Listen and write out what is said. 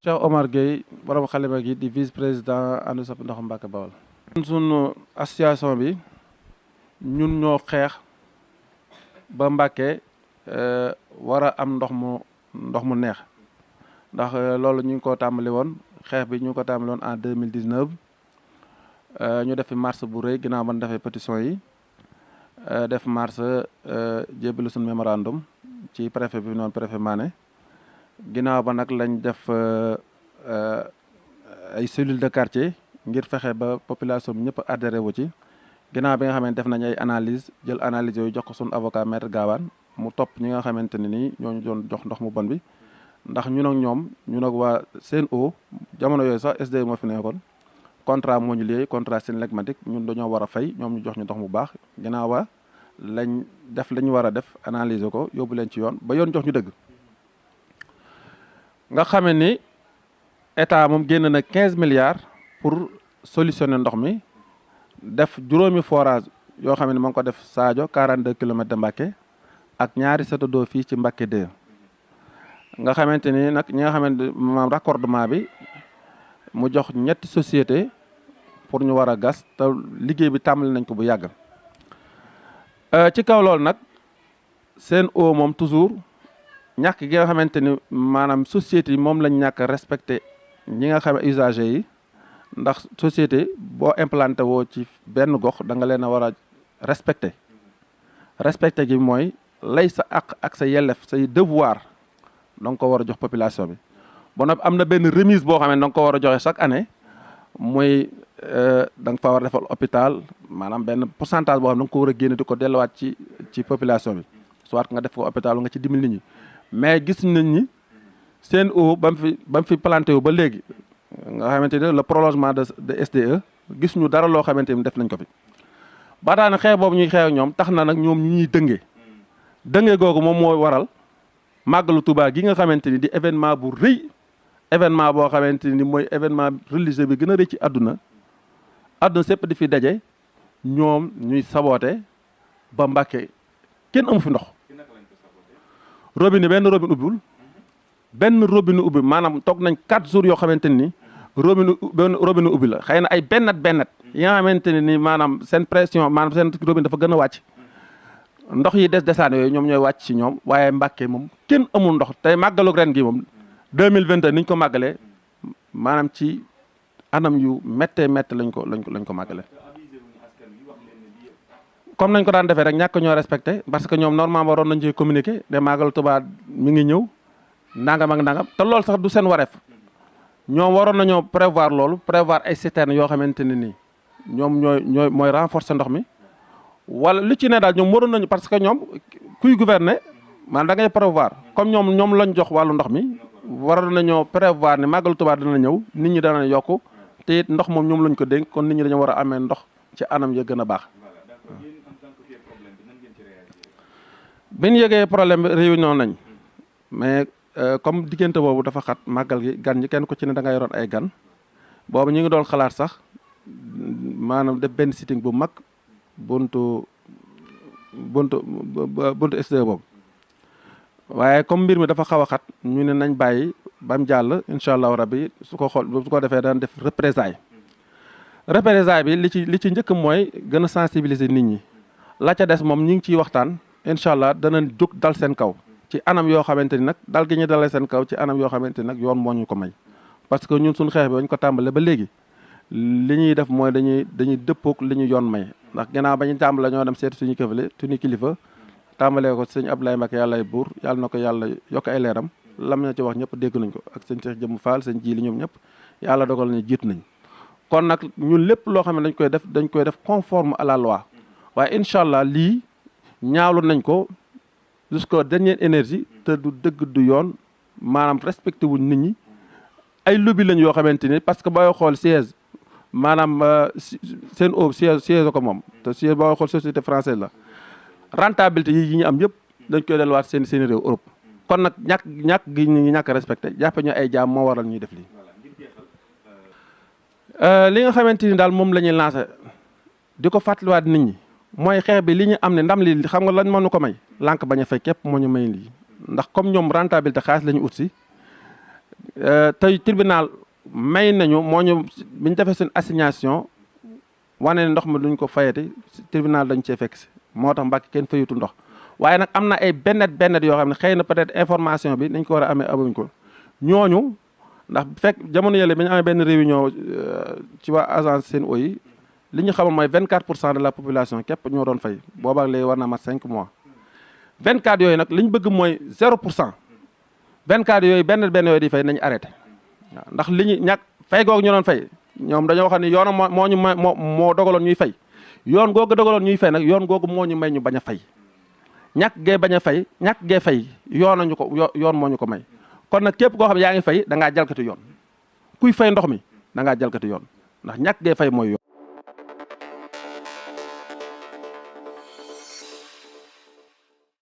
Cheikh Omar Gueye borom xalima gi di vice président ànd Soppi Ndoxum Mbacké Bawol. sunu association bi ñun ñoo xeex ba Mbacké war a am ndox mu neex ndax loolu ñu ngi ko tàmbali woon xeex bi ñu ngi ko tàmbali woon en 2019 ñu def fi marche bu rëy ginnaaw ban defee pétition yi def marche jébbalu suñu mémorandum ci préfet bi noonu préfet Mané ginnaaw ba nag lañ def ay cellules de quartier ngir fexe ba population bi ñëpp adhéré wu ci ginnaaw bi nga xamante def nañ ay analyse jël analyse yooyu jox ko suñu avocat maître Gawane mu topp ñi nga xamante ne nii ñooñu doon jox ndox mu bon bi ndax ñun ak ñoom ñun ak waa Sen'Eau jamono yooyu sax SDE moo fi nekkoon contrat moo ñu lié contrat Senelec-Matic ñun dañoo war a fay ñoom ñu jox ñu ndox mu baax ginnaaw ba lañ def la ñu war a def analyser ko yóbbu leen ci yoon ba yoon jox ñu dëgg nga xamee ni état moom génn na 15 milliards pour solutionner ndox mi def juróomi forage yoo xam ne moo ngi ko def Sadio 42 kilomètres de Mbacké ak ñaari château d'eau fii ci Mbacké 2 nga xamante ni nag ñi nga xamante maanaam raccordement bi mu jox ñetti société pour ñu war a gas te liggéey bi tàmbali nañ ko bu yàgg ci kaw loolu nag Sen'Eau moom toujours ñàkk gi nga xamante ni maanaam société yi moom lañ ñàkk respecté ñi nga xam usagers yi ndax société boo implanté woo ci benn gox da nga leen a war a respecté gi mooy lay sa àq ak sa yellef say devoir da nga ko war a jox population bi ba noppi am na benn remise boo xam ne da nga ko war a joxe chaque année muy da nga fa war a defal hôpital maanaam benn pourcentage boo xam ne da nga ko war a génne di ko delluwaat ci population bi soit nga def ko hôpital nga ci dimbali nit ñi mais gis nañ ni Sen'Eau ba mu fi planté wu ba léegi nga xamante ne le prolongement de SDE gis ñu dara loo xamante ni def nañ ko fi ba daana xeex boobu ñuy xeex ak ñoom tax na nag ñoom ñu ñuy dëngee googu moom moo waral màggalu Touba gi nga xamante ni di événement bu rëy événement boo xamante ni mooy événement religieux bi gën a rëy ci àdduna sépp di fi daje ñoom ñuy saboote ba Mbacké kenn amu fi ndox robinet benn robinet ubbi maanaam toog nañ 4 jours yoo xamante ni robinet ubbi la xëy na ay bennat yi nga xamante ne ni maanaam seen pression maanaam seen robinet dafa gën a wàcc ndox yi desaan yooyu ñoom ñooy wàcc ci ñoom waaye Mbacké moom kenn amul ndox tey màggalu ren gi moom 2021 ni ñu ko màggalee maanaam ci anam yu méttee lañ ko màggalee. comme nañ ko daan defee rek ñàkk ñoo respecté parce que ñoom normalement waroon nañ ci communiquer ne màggalu Tuubaa mi ngi ñëw nangam ak nangam te loolu sax du seen wareef ñoom waroon nañoo prévoir ay citernes yoo xamante ne nii ñoom mooy renforcer ndox mi. wala li ci ne daal ñoom waroon nañu parce que ñoom kuy gouverner maanaam da ngay prévoir comme ñoom lañ jox wàllu ndox mi waroon nañoo prévoir ne màggalu Tuubaa dana ñëw nit ñi dana yokku te it ndox moom ñoom lañ ko dénk kon nit ñi dañoo war a amee ndox ci anam ya gën a baax. bi ñu yëgee problème bi réunion nañ mais comme diggante boobu dafa xat màggal gi gan ñi kenn ku ci ne da nga yoroon ay gan boobu ñu ngi doon xalaat sax maanaam def benn sitting bu mag. buntu SDE boobu waaye comme mbir mi dafa xaw a xat ñu ne nañ bàyyi bam jàll incha allahu rabbi su ko defee daan def représailles bi li ci njëkk mooy gën a sensibiliser nit ñi la ca des moom ñi ngi ciy waxtaan incha allah danañ jóg dal seen kaw ci anam yoo xamante ni nag dal gi ñu dalee seen kaw ci anam yoo xamante ni nag yoon moo ñu ko may parce que ñun suñu xeex bi bañ ko tàmbalee ba léegi li ñuy def mooy dañuy dëppook li ñu yoon may ndax ginnaaw ba ñu tàmbale ñoo dem seet suñu kilifa tàmbalee ko sëñ Abdoulaye Mbacké yàllay buur yàlla na ko yàlla yokk ay leeram lam na ci wax ñëpp dégg nañ ko ak sëñ Cheikh Jëmm Fall sëñ Jili ñoom ñëpp yàlla dogal nañu jiit nañ kon nag ñun lépp loo xam ne dañ koy def conforme à la loi waaye incha allah lii ñaawlu nañ ko jusqu'à dernière énergie te du dëgg du yoon maanaam respecté wuñ nit ñi ay lobby lañ yoo xamante ni parce que booy xool siège maanaam Sen'Eau siège ko moom te siège booy xool société française la rentabilité yi ñu am yëpp dañ koy delluwaat seen réew Europe kon nag ñàkk gi ñu ñàkk respecté jàppe ñu ay jaam moo waral ñuy def lii. li nga xamante ni daal moom la ñuy lancé di ko fàttaliwaat nit ñi mooy xeex bi li ñu am ne ndam li xam nga lañ moo ñu ko may lànk bañ a fay képp moo ñu may lii ndax comme ñoom rentabilité xaalis la ñu ut si tey tribunal may nañu moo ñu bi ñu defee seen assignation wane ne ndox mi duñ ko fayati tribunal dañ cee fekk si moo tax Mbàkke kenn fayutu ndox waaye nag am na ay bennet yoo xam ne xëy na peut-être information bi nañ ko war a amee amuñ ko ñooñu ndax fekk jamono yële bi ñu amee benn réunion ci waa agence Sen'Eau yi li ñu xamal mooy 24% de la population képp ñoo doon fay boobaak léegi war naa mat 5 mois 24 yooyu nag li ñu bëgg mooy 0% 24 yooyu benn yooyu di fay nañu arrêté waaw ndax li ñu ñàkk fay googu ñu doon fay ñoom dañoo xam ne yoonam moo dogaloon ñuy fay yoon googu dogaloon ñuy fay nag yoon googu moo ñu may ñu bañ a fay ñàkk gee bañ a fay ñàkk gee fay yoon moo ñu ko may kon nag képp koo xam ne yaa ngi fay da ngaa jalkati yoon kuy fay ndox mi da ngaa jalkati yoon ndax ñàkk gee fay mooy yoon